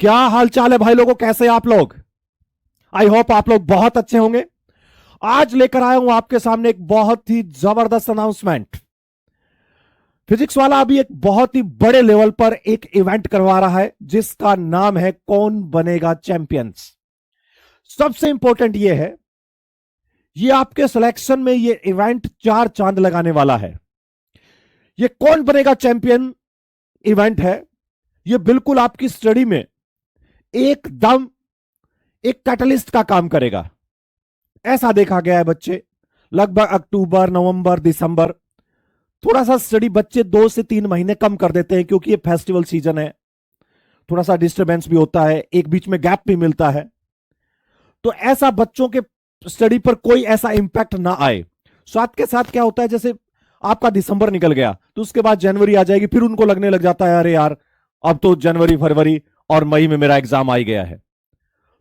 क्या हाल चाल है भाई लोगों, कैसे हैं आप लोग। आई होप आप लोग बहुत अच्छे होंगे। आज लेकर आया हूं आपके सामने एक बहुत ही जबरदस्त अनाउंसमेंट। फिजिक्स वाला अभी एक बहुत ही बड़े लेवल पर एक इवेंट करवा रहा है जिसका नाम है कौन बनेगा चैंपियंस। सबसे इंपॉर्टेंट यह है, ये आपके सिलेक्शन में ये इवेंट 4 चांद लगाने वाला है। ये कौन बनेगा चैंपियन इवेंट है, ये बिल्कुल आपकी स्टडी में एकदम एक कैटलिस्ट का काम करेगा। ऐसा देखा गया है बच्चे लगभग अक्टूबर नवंबर दिसंबर थोड़ा सा स्टडी बच्चे 2 से 3 महीने कम कर देते हैं क्योंकि ये फेस्टिवल सीजन है, थोड़ा सा डिस्टरबेंस भी होता है, एक बीच में गैप भी मिलता है। तो ऐसा बच्चों के स्टडी पर कोई ऐसा इंपैक्ट ना आए। साथ के साथ क्या होता है, जैसे आपका दिसंबर निकल गया तो उसके बाद जनवरी आ जाएगी, फिर उनको लगने लग जाता है अरे यार अब तो जनवरी फरवरी और मई में मेरा एग्जाम आ ही गया है।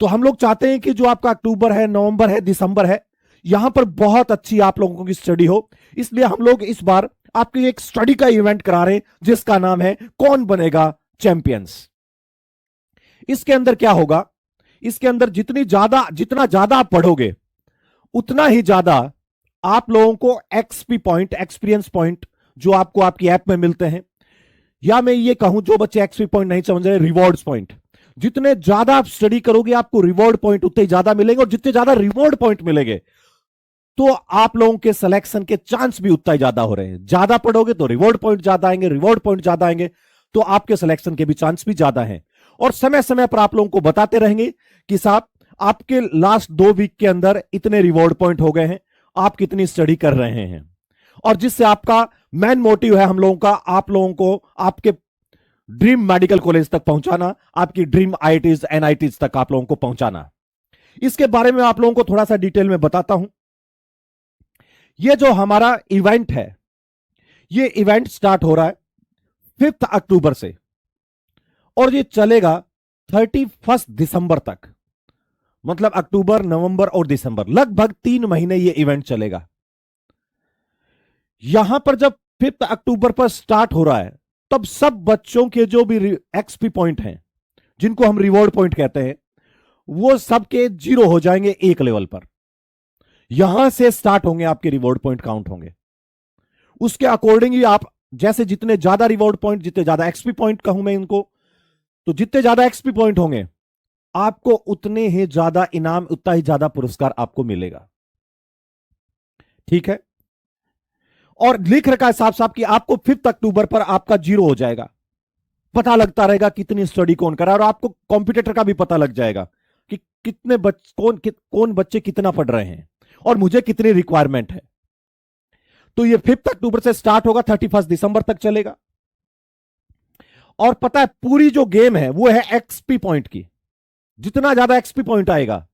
तो हम लोग चाहते हैं कि जो आपका अक्टूबर है, नवंबर है, दिसंबर है, यहां पर बहुत अच्छी आप लोगों की स्टडी हो। इसलिए हम लोग इस बार आपके एक स्टडी का इवेंट करा रहे हैं जिसका नाम है कौन बनेगा चैंपियंस। इसके अंदर क्या होगा, इसके अंदर जितना ज्यादा आप पढ़ोगे उतना ही ज्यादा आप लोगों को एक्सपी पॉइंट, एक्सपीरियंस पॉइंट जो आपको आपकी ऐप में मिलते हैं, या मैं ये कहूं जो बच्चे एक्सपी पॉइंट नहीं समझ रहे, रिवॉर्ड्स पॉइंट, जितने ज्यादा आप स्टडी करोगे आपको रिवॉर्ड पॉइंट उतने ज्यादा मिलेंगे, और जितने ज्यादा रिवॉर्ड पॉइंट मिलेंगे तो आप लोगों के सिलेक्शन के चांस भी उतना ही ज्यादा हो रहे हैं। ज्यादा पढ़ोगे तो रिवॉर्ड पॉइंट ज्यादा आएंगे, रिवॉर्ड पॉइंट ज्यादा आएंगे तो आपके सिलेक्शन के भी चांस भी ज्यादा हैं। और समय समय पर आप लोगों को बताते रहेंगे कि साहब आपके लास्ट 2 वीक के अंदर इतने रिवॉर्ड पॉइंट हो गए हैं, आप कितनी स्टडी कर रहे हैं। और जिससे आपका मेन मोटिव है हम लोगों का आप लोगों को आपके ड्रीम मेडिकल कॉलेज तक पहुंचाना, आपकी ड्रीम आईआईटीज एनआईटीज तक आप लोगों को पहुंचाना। इसके बारे में आप लोगों को थोड़ा सा डिटेल में बताता हूं। यह जो हमारा इवेंट है, यह इवेंट स्टार्ट हो रहा है 5 अक्टूबर से और यह चलेगा 31 दिसंबर तक। मतलब अक्टूबर, नवंबर और दिसंबर, लगभग 3 महीने यह इवेंट चलेगा। यहां पर जब 5 अक्टूबर पर स्टार्ट हो रहा है तब सब बच्चों के जो भी एक्सपी पॉइंट हैं, जिनको हम रिवॉर्ड पॉइंट कहते हैं, वो सबके 0 हो जाएंगे एक लेवल पर। यहां से स्टार्ट होंगे आपके रिवॉर्ड पॉइंट काउंट होंगे। उसके अकॉर्डिंग ही आप जैसे जितने ज्यादा रिवॉर्ड पॉइंट, जितने ज्यादा एक्सपी पॉइंट कहूं मैं इनको, तो जितने ज्यादा एक्सपी पॉइंट होंगे आपको उतने ही ज्यादा इनाम, उतना ही ज्यादा पुरस्कार आपको मिलेगा। ठीक है। और लिख रखा है साफ साफ कि आपको 5 अक्टूबर पर आपका 0 हो जाएगा, पता लगता रहेगा कितनी स्टडी कौन करा, और आपको कॉम्पिटिटर का भी पता लग जाएगा कि कितने कौन बच्चे कितना पढ़ रहे हैं और मुझे कितनी रिक्वायरमेंट है। तो ये 5 अक्टूबर से स्टार्ट होगा, 31 दिसंबर तक चलेगा। और पता है पूरी जो गेम है वो है एक्सपी पॉइंट की। जितना ज्यादा एक्सपी पॉइंट आएगा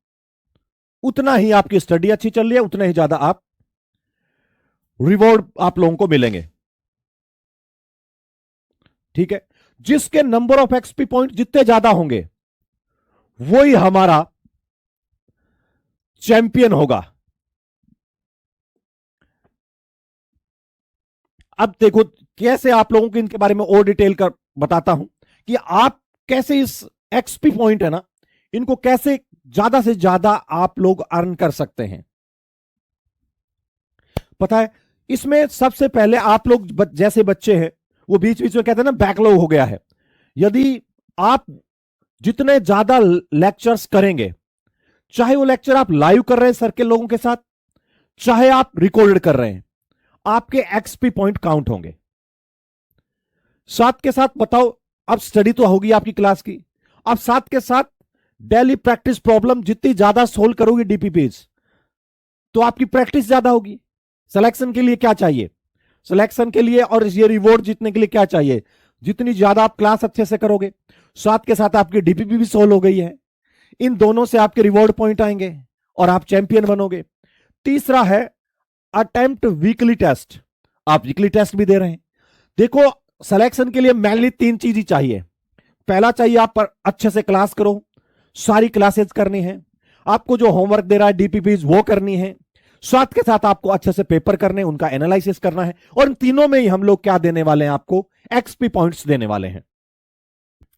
उतना ही आपकी स्टडी अच्छी चल रही है, उतना ही ज्यादा आप रिवॉर्ड आप लोगों को मिलेंगे। ठीक है। जिसके नंबर ऑफ एक्सपी पॉइंट जितने ज्यादा होंगे वही हमारा चैंपियन होगा। अब देखो कैसे आप लोगों को इनके बारे में और डिटेल कर बताता हूं कि आप कैसे इस एक्सपी पॉइंट है ना, इनको कैसे ज्यादा से ज्यादा आप लोग अर्न कर सकते हैं। पता है इसमें सबसे पहले आप लोग जैसे बच्चे हैं वो बीच बीच में कहते हैं ना बैकलॉग हो गया है, यदि आप जितने ज्यादा लेक्चर्स करेंगे, चाहे वो लेक्चर आप लाइव कर रहे हैं सर के लोगों के साथ, चाहे आप रिकॉर्डेड कर रहे हैं, आपके एक्सपी पॉइंट काउंट होंगे। साथ के साथ बताओ, अब स्टडी तो होगी आपकी क्लास की, अब साथ के साथ डेली प्रैक्टिस प्रॉब्लम जितनी ज्यादा सोल्व करोगे डीपीपीज, तो आपकी प्रैक्टिस ज्यादा होगी। सिलेक्शन के लिए क्या चाहिए, सिलेक्शन के लिए और ये रिवॉर्ड जीतने के लिए क्या चाहिए, जितनी ज्यादा आप क्लास अच्छे से करोगे, साथ के साथ आपकी डीपीपी भी सोल्व हो गई है, इन दोनों से आपके रिवॉर्ड पॉइंट आएंगे और आप चैंपियन बनोगे। तीसरा है अटेम्प्ट वीकली टेस्ट, आप वीकली टेस्ट भी दे रहे हैं। देखो सिलेक्शन के लिए मेनली 3 चीज ही चाहिए। पहला चाहिए आप पर अच्छे से क्लास करो, सारी क्लासेस करनी है, आपको जो होमवर्क दे रहा है डीपीपीज वो करनी है, साथ के साथ आपको अच्छे से पेपर करने, उनका एनालिसिस करना है, और इन तीनों में ही हम लोग क्या देने वाले हैं, आपको एक्सपी पॉइंट्स देने वाले हैं।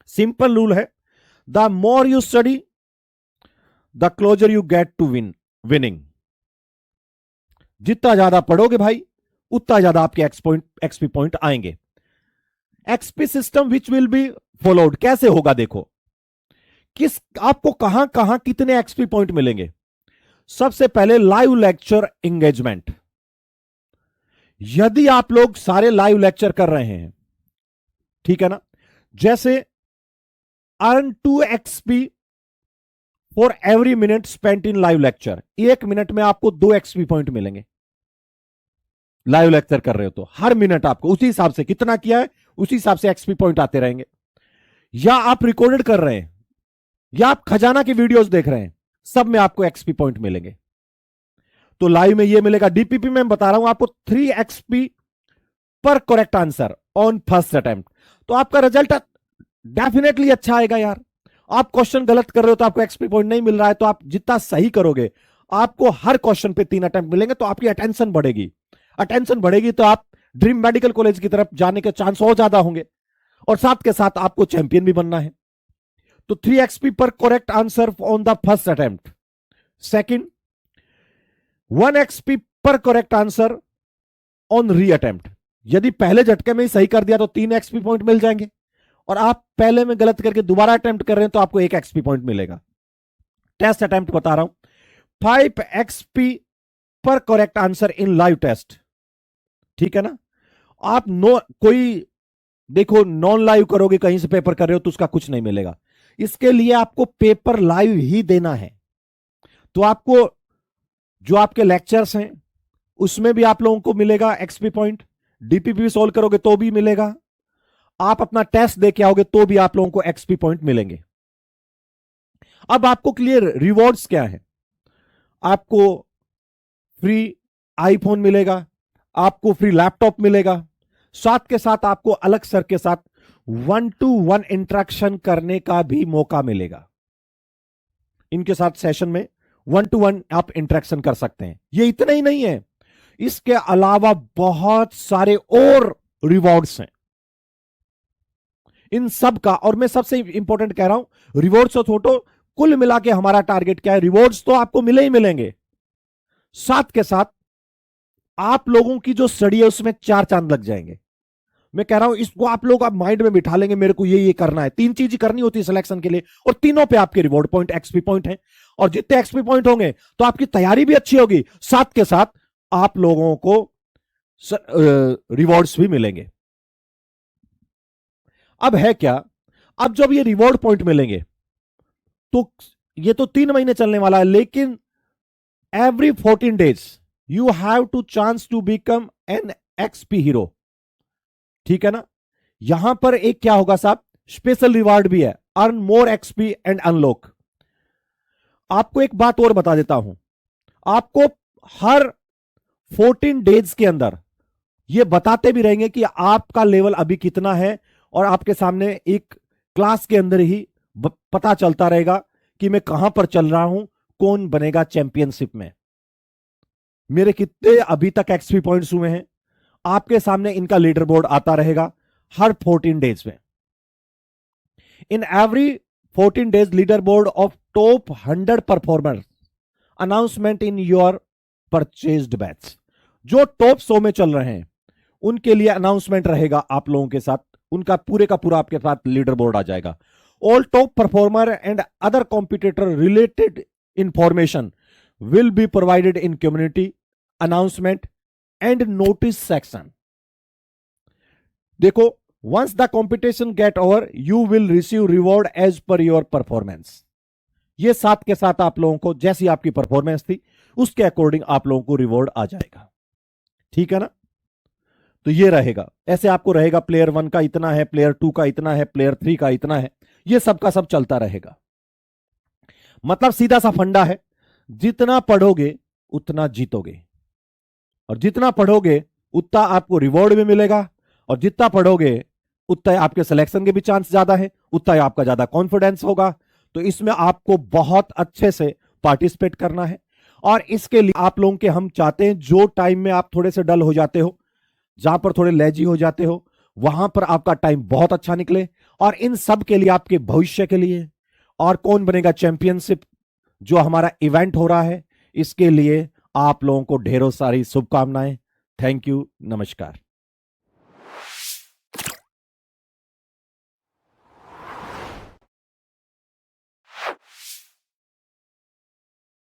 सिंपल रूल है, the more you study the closer you get to winning. जितना ज्यादा पढ़ोगे भाई उतना ज्यादा आपके एक्सपी पॉइंट आएंगे। XP system which will be followed, कैसे होगा देखो, आपको कहां कहां कितने एक्सपी पॉइंट मिलेंगे। सबसे पहले लाइव लेक्चर एंगेजमेंट। यदि आप लोग सारे लाइव लेक्चर कर रहे हैं, ठीक है ना, जैसे earn 2 XP for every minute spent in live lecture, 1 minute में आपको 2 एक्सपी पॉइंट मिलेंगे। लाइव लेक्चर कर रहे हो तो हर मिनट आपको उसी हिसाब से कितना किया है उसी हिसाब से एक्सपी पॉइंट आते रहेंगे। या आप रिकॉर्डेड कर रहे हैं या आप खजाना की वीडियोस देख रहे हैं, सब में आपको एक्सपी पॉइंट मिलेंगे। तो लाइव में ये मिलेगा। डीपीपी में बता रहा हूं आपको 3 एक्सपी पर correct answer on first attempt. तो आपका रिजल्ट डेफिनेटली अच्छा आएगा यार। आप क्वेश्चन गलत कर रहे हो तो आपको एक्सपी पॉइंट नहीं मिल रहा है, तो आप जितना सही करोगे आपको हर क्वेश्चन पे 3 अटेम्प्ट मिलेंगे, तो आपकी अटेंशन बढ़ेगी। अटेंशन बढ़ेगी तो आप ड्रीम मेडिकल कॉलेज की तरफ जाने के चांस और ज्यादा होंगे, और साथ के साथ आपको चैंपियन भी बनना है। तो 3 एक्सपी पर correct answer on the first attempt. Second, 1 XP पर correct answer on reattempt. यदि पहले झटके में ही सही कर दिया तो 3 एक्सपी पॉइंट मिल जाएंगे, और आप पहले में गलत करके दोबारा अटेम्प्ट कर रहे हैं तो आपको 1 एक्सपी पॉइंट मिलेगा। टेस्ट अटेम्प्ट बता रहा हूं, 5 एक्सपी पर correct answer in live test, ठीक है ना। आप कोई देखो नॉन लाइव करोगे, कहीं से पेपर कर रहे हो तो उसका कुछ नहीं मिलेगा। इसके लिए आपको पेपर लाइव ही देना है। तो आपको जो आपके लेक्चर्स हैं उसमें भी आप लोगों को मिलेगा एक्सपी पॉइंट। डीपीपी सॉल्व करोगे तो भी मिलेगा, आप अपना टेस्ट देके आओगे तो भी आप लोगों को एक्सपी पॉइंट मिलेंगे। अब आपको क्लियर रिवॉर्ड्स क्या है। आपको फ्री आईफोन मिलेगा, आपको फ्री लैपटॉप मिलेगा, साथ के साथ आपको अलग सर के साथ 1-to-1 इंटरेक्शन करने का भी मौका मिलेगा। इनके साथ सेशन में 1-to-1 आप इंटरेक्शन कर सकते हैं। ये इतना ही नहीं है, इसके अलावा बहुत सारे और रिवॉर्ड्स हैं इन सब का। और मैं सबसे इंपॉर्टेंट कह रहा हूं, रिवॉर्ड्स तो छोटो, कुल मिला के हमारा टारगेट क्या है, रिवॉर्ड्स तो आपको मिले ही मिलेंगे, साथ के साथ आप लोगों की जो स्टडी है उसमें 4 चांद लग जाएंगे। मैं कह रहा हूं इसको आप लोग आप माइंड में बिठा लेंगे, मेरे को ये करना है। 3 चीज करनी होती है सिलेक्शन के लिए, और तीनों पे आपके रिवॉर्ड पॉइंट एक्सपी पॉइंट है। और जितने एक्सपी पॉइंट होंगे तो आपकी तैयारी भी अच्छी होगी, साथ के साथ आप लोगों को रिवॉर्ड्स भी मिलेंगे। अब है क्या, अब जब ये रिवॉर्ड पॉइंट मिलेंगे तो ये तो 3 महीने चलने वाला है, लेकिन every 14 days you have two chance to become an XP hero, ठीक है ना। यहां पर एक क्या होगा साहब, स्पेशल रिवार्ड भी है, earn more XP and unlock. आपको एक बात और बता देता हूं, आपको हर 14 डेज के अंदर ये बताते भी रहेंगे कि आपका लेवल अभी कितना है, और आपके सामने एक क्लास के अंदर ही पता चलता रहेगा कि मैं कहां पर चल रहा हूं, कौन बनेगा चैंपियनशिप में, मेरे कितने अभी तक एक्सपी पॉइंट्स हुए हैं। आपके सामने इनका लीडर बोर्ड आता रहेगा हर 14 डेज में। In every 14 days leader board of top 100 performers announcement in your purchased batch. जो टॉप 100 में चल रहे हैं उनके लिए अनाउंसमेंट रहेगा आप लोगों के साथ, उनका पूरे का पूरा आपके साथ लीडर बोर्ड आ जाएगा। All top performer and other competitor related information will be provided in community announcement and notice section. देखो, once the competition get over you will receive reward as per your performance। ये साथ के साथ आप लोगों को जैसी आपकी परफॉर्मेंस थी उसके अकॉर्डिंग आप लोगों को रिवॉर्ड आ जाएगा, ठीक है ना। तो ये रहेगा, ऐसे आपको रहेगा प्लेयर 1 का इतना है, प्लेयर 2 का इतना है, प्लेयर 3 का इतना है, ये सब का सब चलता रहेगा। मतलब सीधा सा फंडा है, जितना पढ़ोगे उतना जीतोगे, और जितना पढ़ोगे उतना आपको रिवॉर्ड भी मिलेगा, और जितना पढ़ोगे उतना आपके सिलेक्शन के भी चांस ज्यादा है, उतना आपका ज्यादा कॉन्फिडेंस होगा। तो इसमें आपको बहुत अच्छे से पार्टिसिपेट करना है। और इसके लिए आप लोगों के हम चाहते हैं, जो टाइम में आप थोड़े से डल हो जाते हो, जहां पर थोड़े लेजी हो जाते हो, वहां पर आपका टाइम बहुत अच्छा निकले। और इन सब के लिए, आपके भविष्य के लिए, और कौन बनेगा चैंपियनशिप जो हमारा इवेंट हो रहा है, इसके लिए आप लोगों को ढेरों सारी शुभकामनाएं। थैंक यू, नमस्कार।